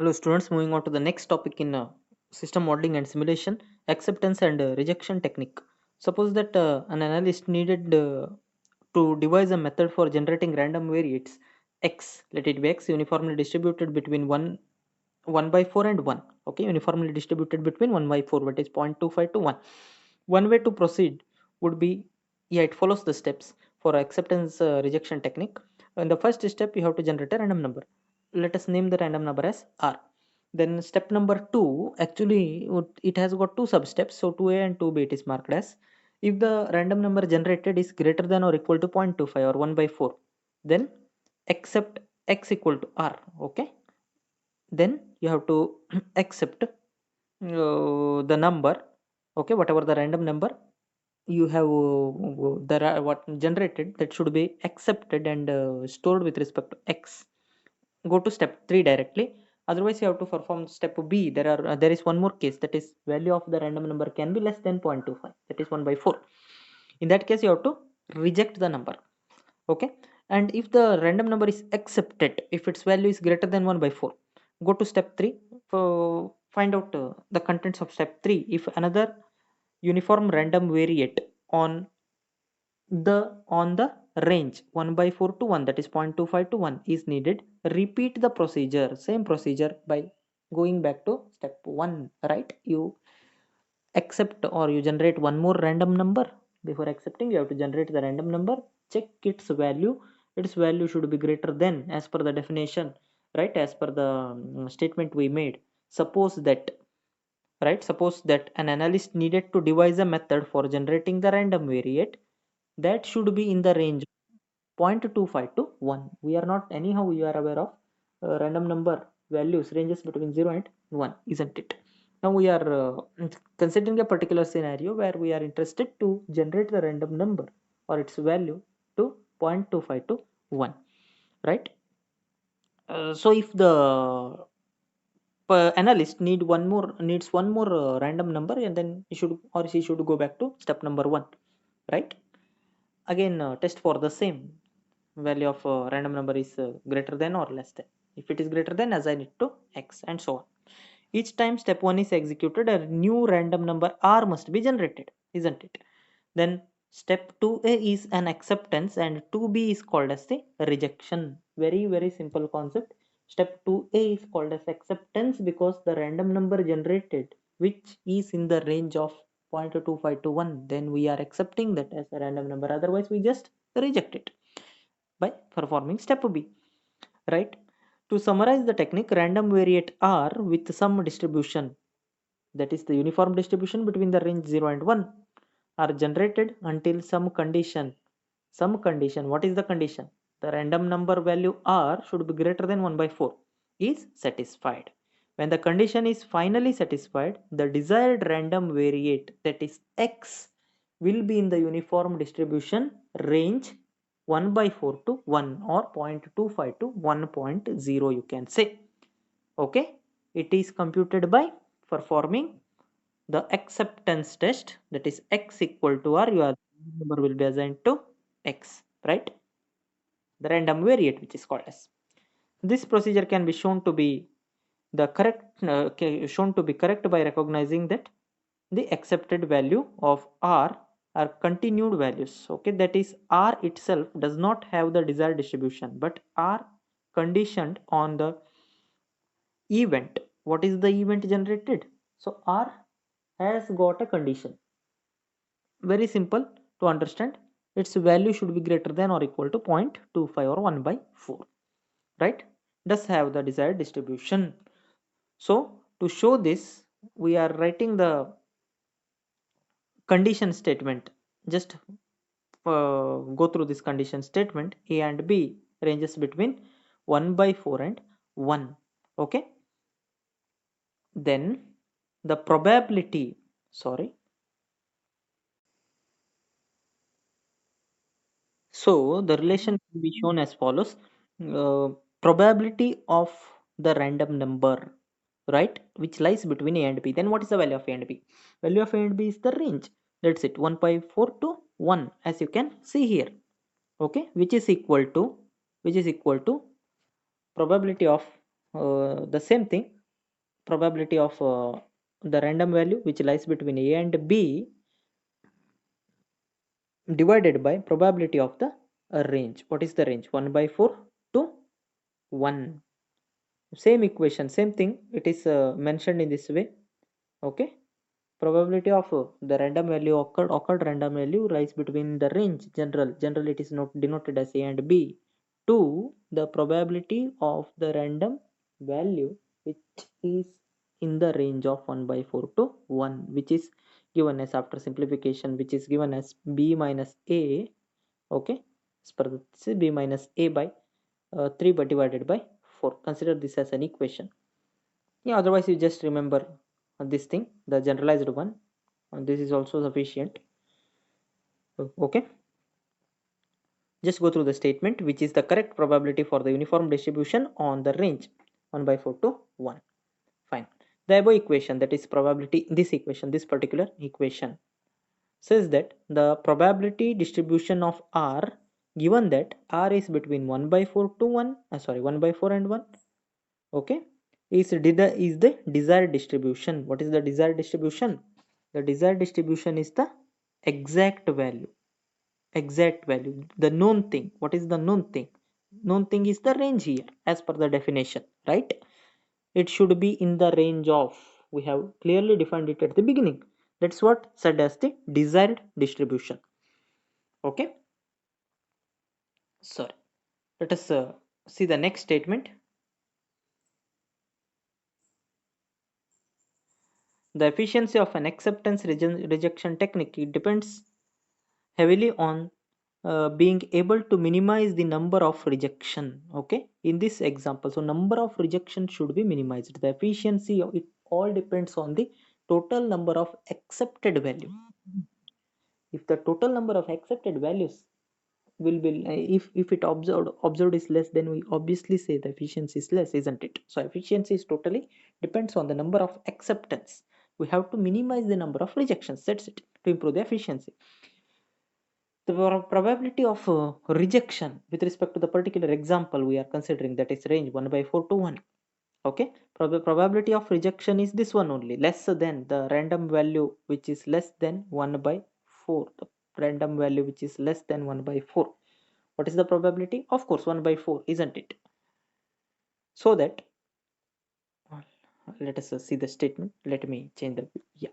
Hello students, moving on to the next topic in system modeling and simulation, acceptance and rejection technique. Suppose that an analyst needed to devise a method for generating random variates x, let it be x, uniformly distributed between 1 by 4 and 1. Okay, uniformly distributed between 1 by 4, that is 0.25 to 1. One way to proceed would be, yeah, it follows the steps for acceptance rejection technique. In the first step, you have to generate a random number. Let us name the random number as r. Then step number 2, actually it has got two sub steps, so 2a and 2b it is marked as. If the random number generated is greater than or equal to 0.25 or 1 by 4, then accept x equal to r. Okay, then you have to accept the number, okay, whatever the random number you have what generated, that should be accepted and stored with respect to x. Go to step 3 directly, otherwise you have to perform step b. There is one more case, that is value of the random number can be less than 0.25, that is 1 by 4. In that case you have to reject the number. Okay, and if the random number is accepted, if its value is greater than 1 by 4, go to step 3. Find out the contents of step 3. If another uniform random variate on the range 1 by 4 to 1, that is 0.25 to 1 is needed, repeat the procedure, same procedure, by going back to step 1, right? You accept or you generate one more random number. Before accepting, you have to generate the random number, check its value should be greater than, as per the definition, right, as per the statement we made. Suppose that, right, suppose that an analyst needed to devise a method for generating the random variate that should be in the range 0.25 to 1. We are not, anyhow we are aware of random number values ranges between 0 and 1, isn't it? Now we are considering a particular scenario where we are interested to generate the random number or its value to 0.25 to 1, right? So if the analyst needs one more random number, and then he should or she should go back to step number 1, right? Again test for the same value of random number is greater than or less than. If it is greater than, assign it to x, and so on. Each time step 1 is executed, a new random number r must be generated, isn't it? Then step 2a is an acceptance and 2b is called as the rejection. Very very simple concept. Step 2a is called as acceptance because the random number generated which is in the range of 0.25 to 1, then we are accepting that as a random number, otherwise we just reject it by performing step b, right? To summarize the technique, random variate r with some distribution, that is the uniform distribution between the range 0 and 1, are generated until some condition. Some condition, what is the condition? The random number value r should be greater than 1 by 4 is satisfied. When the condition is finally satisfied, the desired random variate, that is x, will be in the uniform distribution range 1 by 4 to 1 or 0.25 to 1.0, you can say. Okay, it is computed by performing the acceptance test, that is x equal to r, your number will be assigned to x, right? The random variate which is called as. This procedure can be shown to be correct by recognizing that the accepted value of r are continued values. Okay, that is r itself does not have the desired distribution but are conditioned on the event. What is the event generated? So r has got a condition. Very simple to understand. Its value should be greater than or equal to 0.25 or 1 by 4, right? Does have the desired distribution. So to show this, we are writing the condition statement. Just go through this condition statement. A and b ranges between 1 by 4 and 1. Okay, then the probability, sorry, so the relation can be shown as follows. uh, Probability of the random number, right, which lies between a and b. Then what is the value of a and b? Value of a and b is the range, that's it, 1 by 4 to 1, as you can see here. Okay, which is equal to probability of the same thing, probability of the random value which lies between A and B divided by probability of the range. What is the range? 1 by 4 to 1. Same equation, same thing, it is mentioned in this way. Okay, probability of the random value occurred random value lies between the range, general it is not denoted as A and B, to the probability of the random value which is in the range of 1 by 4 to 1, which is given as, after simplification, which is given as B minus A. Okay, this is B minus A by 3 by divided by 4. Consider this as an equation. Yeah, otherwise you just remember this thing, the generalized one, and this is also sufficient. Okay, just go through the statement, which is the correct probability for the uniform distribution on the range 1 by 4 to 1. Fine. The above equation, that is probability, this equation, this particular equation says that the probability distribution of R, given that R is between 1 by 4 to 1, 1 by 4 and 1, okay, is the desired distribution. What is the desired distribution? The desired distribution is the exact value, the known thing. What is the known thing? Known thing is the range here as per the definition, right? It should be in the range of, we have clearly defined it at the beginning, that's what said as the desired distribution. Okay, sorry, let us see the next statement. The efficiency of an acceptance rejection technique, it depends heavily on being able to minimize the number of rejection. Okay, in this example, so number of rejection should be minimized. The efficiency of it all depends on the total number of accepted value. If the total number of accepted values will be, if it observed is less, then we obviously say the efficiency is less, isn't it? So efficiency is totally depends on the number of acceptance. We have to minimize the number of rejections, that's it, to improve the efficiency. The probability of rejection with respect to the particular example we are considering, that is range 1 by 4 to 1. Okay, probability of rejection is this one only, less than the random value which is less than 1 by 4, the random value which is less than 1 by 4. What is the probability? Of course 1 by 4, isn't it? So that let us see the statement. Let me change the, yeah,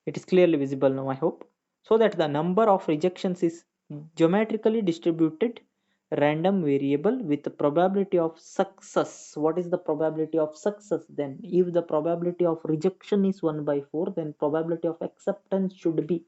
it is clearly visible now, I hope. So that the number of rejections is geometrically distributed random variable with the probability of success. What is the probability of success then? If the probability of rejection is 1 by 4, then probability of acceptance should be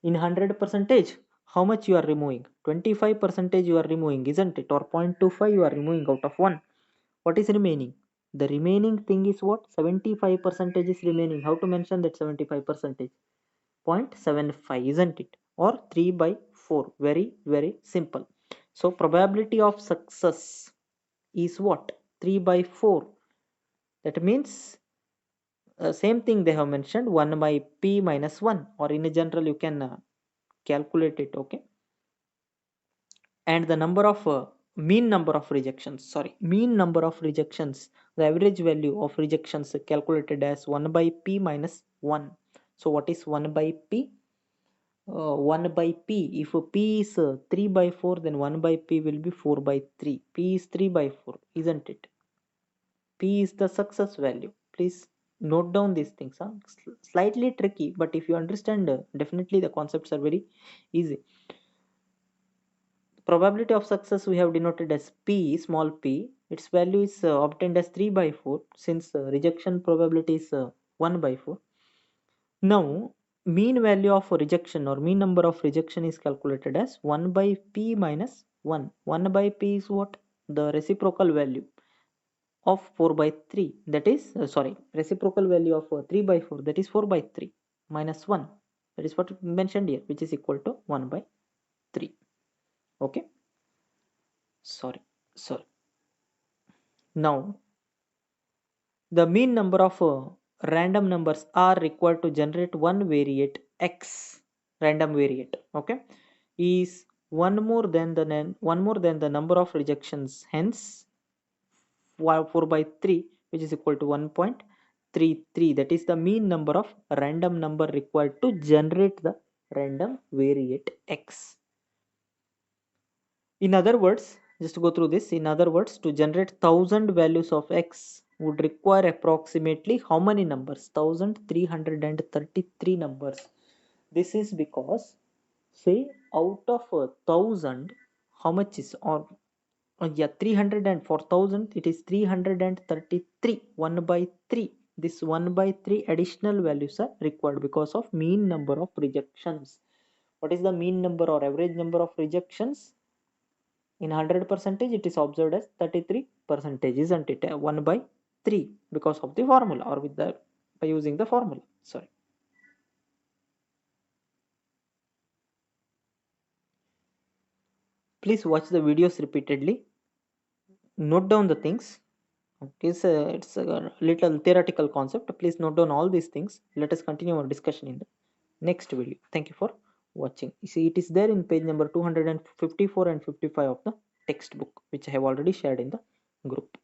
in 100 percentage. How much you are removing? 25 percentage you are removing, isn't it? Or 0.25 you are removing out of 1. What is remaining? The remaining thing is what? 75 percentage is remaining. How to mention that 75 percentage? 0.75, isn't it? Or 3 by 4. Very, very simple. So probability of success is what? 3 by 4. That means same thing they have mentioned, 1 by p minus 1, or in a general you can calculate it. Okay, and the number of mean number of rejections, mean number of rejections, the average value of rejections calculated as 1 by p minus 1. So what is 1 by p? 1 by p, if p is 3 by 4, then 1 by p will be 4 by 3. P is 3 by 4, isn't it? P is the success value. Please note down these things. Slightly tricky, but if you understand, definitely the concepts are very easy. Probability of success we have denoted as p, small p. Its value is obtained as 3 by 4, since rejection probability is 1 by 4. Now mean value of rejection or mean number of rejection is calculated as 1 by p minus 1. 1 by p is what? The reciprocal value of 4 by 3, that is reciprocal value of 3 by 4, that is 4 by 3 minus 1, that is what mentioned here, which is equal to 1 by 3. Okay, sorry sorry now the mean number of random numbers are required to generate one variate x, random variate, okay, is one more than the number of rejections. Hence 4 by 3, which is equal to 1.33. That is the mean number of random number required to generate the random variate x. In other words, just to go through this, in other words, to generate 1000 values of x would require approximately how many numbers? 1333 numbers. This is because, say, out of 1000, how much is, or yeah, 300, and for 1000 it is 333, 1 by 3. This 1 by 3 additional values are required because of mean number of rejections. What is the mean number or average number of rejections? In 100 percentage it is observed as 33 percentage, isn't it? 1 by 3 because of the formula, or with the, by using the formula, sorry. Please watch the videos repeatedly, note down the things. Okay, so it's a little theoretical concept. Please note down all these things. Let us continue our discussion in the next video. Thank you for watching. You see, it is there in page number 254 and 55 of the textbook, which I have already shared in the group.